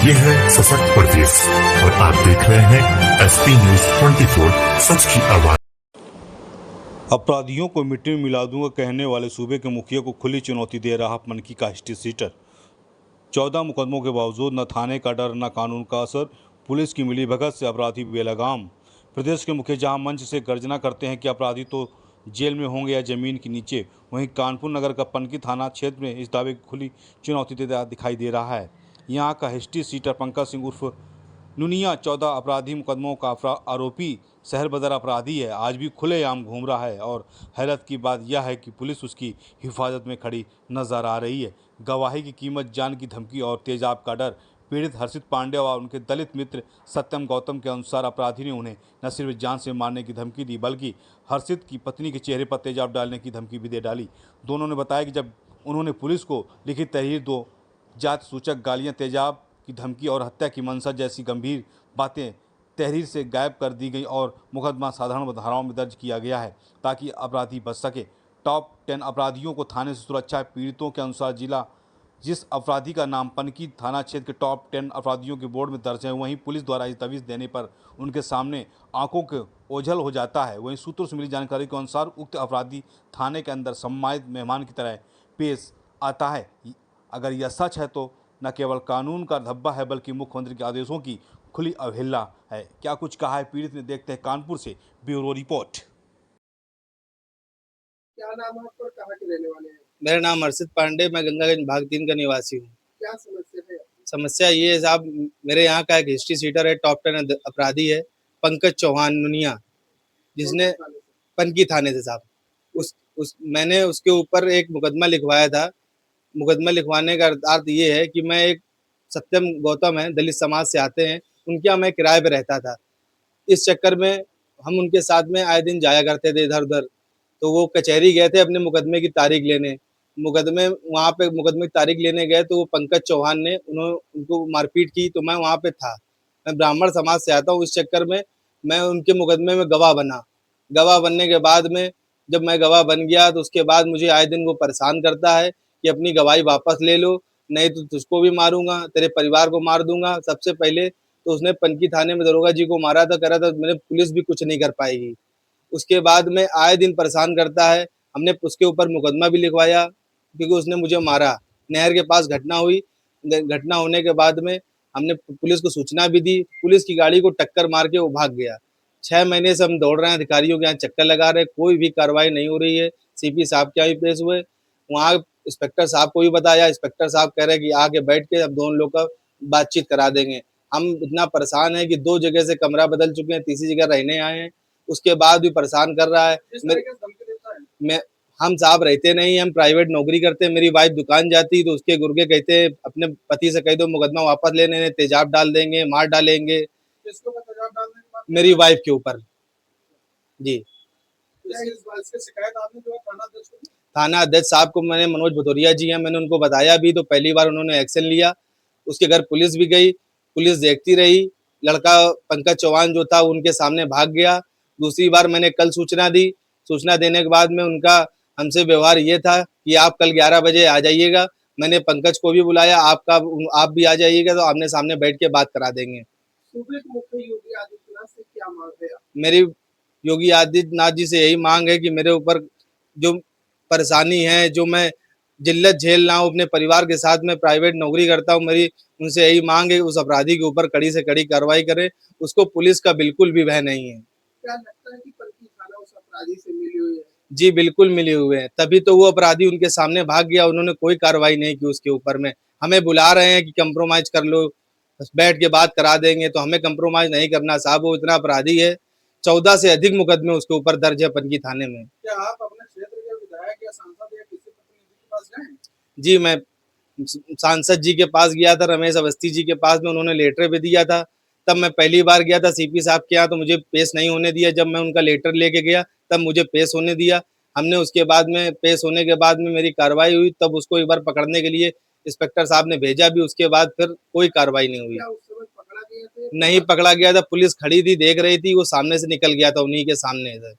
ये है सशक्त प्रदेश और आप देख रहे हैं एसपी न्यूज 24 सच की आवाज। अपराधियों को मिट्टी में मिला दूंगा कहने वाले सूबे के मुखिया को खुली चुनौती दे रहा पनकी का हिस्ट्री सीटर। 14 मुकदमों के बावजूद न थाने का डर न कानून का असर, पुलिस की मिलीभगत से अपराधी बेलगाम। प्रदेश के मुखिया जहां मंच से गर्जना करते हैं कि अपराधी तो जेल में होंगे या जमीन के नीचे, वहीं कानपुर नगर का पनकी थाना क्षेत्र में इस दावे की खुली चुनौती देता दिखाई दे रहा है। यहाँ का हिस्ट्री सीटर पंकज सिंह उर्फ नुनिया 14 अपराधी मुकदमों का आरोपी शहर बदर अपराधी है, आज भी खुलेआम घूम रहा है। और हैरत की बात यह है कि पुलिस उसकी हिफाजत में खड़ी नजर आ रही है। गवाही की कीमत, जान की धमकी और तेजाब का डर। पीड़ित हर्षित पांडे और उनके दलित मित्र सत्यम गौतम के अनुसार अपराधी ने उन्हें न सिर्फ जान से मारने की धमकी दी, बल्कि हर्षित की पत्नी के चेहरे पर तेजाब डालने की धमकी भी दे डाली। दोनों ने बताया कि जब उन्होंने पुलिस को लिखित तहरीर दो जात सूचक गालियां, तेजाब की धमकी और हत्या की मंशा जैसी गंभीर बातें तहरीर से गायब कर दी गई और मुकदमा साधारण धाराओं में दर्ज किया गया है ताकि अपराधी बच सके। टॉप 10 अपराधियों को थाने से सुरक्षा है। पीड़ितों के अनुसार जिस अपराधी का नाम पनकी थाना क्षेत्र के टॉप 10 अपराधियों के बोर्ड में दर्ज है, वहीं पुलिस द्वारा इस तवीज़ देने पर उनके सामने आंखों के ओझल हो जाता है। वहीं सूत्रों से मिली जानकारी के अनुसार उक्त अपराधी थाने के अंदर सम्मानित मेहमान की तरह पेश आता है। अगर यह सच है तो न केवल कानून का धब्बा है, बल्कि मुख्यमंत्री के आदेशों की खुली अवहेलना है। क्या कुछ कहा है पीड़ित ने, देखते हैं कानपुर से ब्यूरो रिपोर्ट। क्या नाम है आपका, कहाँ के रहने वाले हैं? मेरा नाम हर्षित पांडे, मैं गंगागंज भाग 3 का निवासी हूँ। क्या समस्या है? समस्या ये है साहब, मेरे यहाँ का एक हिस्ट्री सीटर है, टॉप 10 अपराधी है पंकज चौहान नुनिया, जिसने पनकी थाने से साहब मैंने उसके ऊपर एक मुकदमा लिखवाया था। मुकदमा लिखवाने का अर्थ ये है कि मैं एक सत्यम गौतम है, दलित समाज से आते हैं, उनके यहाँ मैं किराए पे रहता था। इस चक्कर में हम उनके साथ में आए दिन जाया करते थे इधर उधर। तो वो कचहरी गए थे अपने मुकदमे की तारीख लेने। वहाँ पे मुकदमे की तारीख लेने गए तो वो पंकज चौहान ने उनको मारपीट की, तो मैं वहाँ पे था। मैं ब्राह्मण समाज से आता हूँ, इस चक्कर में मैं उनके मुकदमे में गवाह बना। गवाह बनने के बाद में जब मैं गवाह बन गया तो उसके बाद मुझे आए दिन वो परेशान करता है कि अपनी गवाही वापस ले लो, नहीं तो तुझको भी मारूंगा, तेरे परिवार को मार दूंगा। सबसे पहले तो उसने पनकी थाने में दरोगा जी को मारा था, करा था, मेरे पुलिस भी कुछ नहीं कर पाएगी। उसके बाद में आए दिन परेशान करता है। हमने उसके ऊपर मुकदमा भी लिखवाया क्योंकि उसने मुझे मारा। नहर के पास घटना हुई, घटना होने के बाद में हमने पुलिस को सूचना भी दी। पुलिस की गाड़ी को टक्कर मार के वो भाग गया। 6 महीने से हम दौड़ रहे हैं, अधिकारियों के यहाँ चक्कर लगा रहे हैं, कोई भी कार्रवाई नहीं हो रही है। सीपी साहब के यहाँ भी पेश हुए, वहाँ इंस्पेक्टर साहब को भी बताया। इंस्पेक्टर साहब कह रहे हैं कि आके बैठ के अब दोनों लोग का बातचीत करा देंगे। हम इतना परेशान है कि 2 जगह से कमरा बदल चुके हैं, तीसरी जगह रहने आए हैं, उसके बाद भी परेशान कर रहा है। मैं हम साहब रहते नहीं, हम प्राइवेट नौकरी करते हैं। मेरी वाइफ दुकान जाती तो उसके गुर्गे कहते हैं अपने पति से कह दो मुकदमा वापस लेने, तेजाब डाल देंगे, मार डालेंगे। किसको तेजाब डालने की बात? मेरी वाइफ के ऊपर जी। इसकी शिकायत आपने जो है थाना अध्यक्ष साहब को मैंने, मनोज भदौरिया जी हैं, मैंने उनको बताया भी, तो पहली बार उन्होंने एक्शन लिया। उसके घर पुलिस भी गई, पुलिस देखती रही। लड़का पंकज चौहान जो था उनके सामने भाग गया। दूसरी बार मैंने कल सूचना दी। सूचना देने के बाद में उनका हमसे व्यवहार ये था कि आप कल 11 बजे आ जाइएगा। मैंने पंकज को भी बुलाया, आप भी आ जाइएगा, तो आमने सामने बैठ के बात करा देंगे। सूबे के मुख्य योगी आदित्यनाथ से क्या मांग है? मेरी योगी आदित्यनाथ जी से यही मांग है कि मेरे ऊपर जो परेशानी है, जो मैं जिल्लत झेल रहा हूँ अपने परिवार के साथ, में प्राइवेट नौकरी करता हूँ, मेरी उनसे यही मांग है उस अपराधी के ऊपर कड़ी से कड़ी कार्रवाई करें। उसको पुलिस का बिल्कुल भी भय नहीं है। क्या लगता है कि पनकी थाना उस अपराधी से मिली हुई है? जी बिल्कुल मिले हुए हैं, तभी तो वो अपराधी उनके सामने भाग गया। उन्होंने कोई कार्रवाई नहीं की उसके ऊपर में। हमें बुला रहे हैं कि कंप्रोमाइज कर लो, बैठ के बात करा देंगे, तो हमें कंप्रोमाइज नहीं करना साहब। वो इतना अपराधी है, 14 से अधिक मुकदमे उसके ऊपर दर्ज है पनकी थाने में। क्या आप अपने क्षेत्र के विधायक या सांसद या किसी प्रतिनिधि के पास गए? जी मैं सांसद जी के पास गया था, रमेश अवस्थी जी के पास में, उन्होंने लेटर भी दिया था। तब मैं पहली बार गया था सीपी साहब के यहाँ, तो मुझे पेश नहीं होने दिया। जब मैं उनका लेटर लेके गया तब मुझे पेश होने दिया। हमने उसके बाद में पेश होने के बाद में मेरी कार्रवाई हुई, तब उसको एक बार पकड़ने के लिए इंस्पेक्टर साहब ने भेजा भी। उसके बाद फिर कोई कार्रवाई नहीं हुई। क्या उस समय पकड़ा गया था? नहीं पकड़ा गया था, पुलिस खड़ी थी, देख रही थी, वो सामने से निकल गया था उन्हीं के सामने से।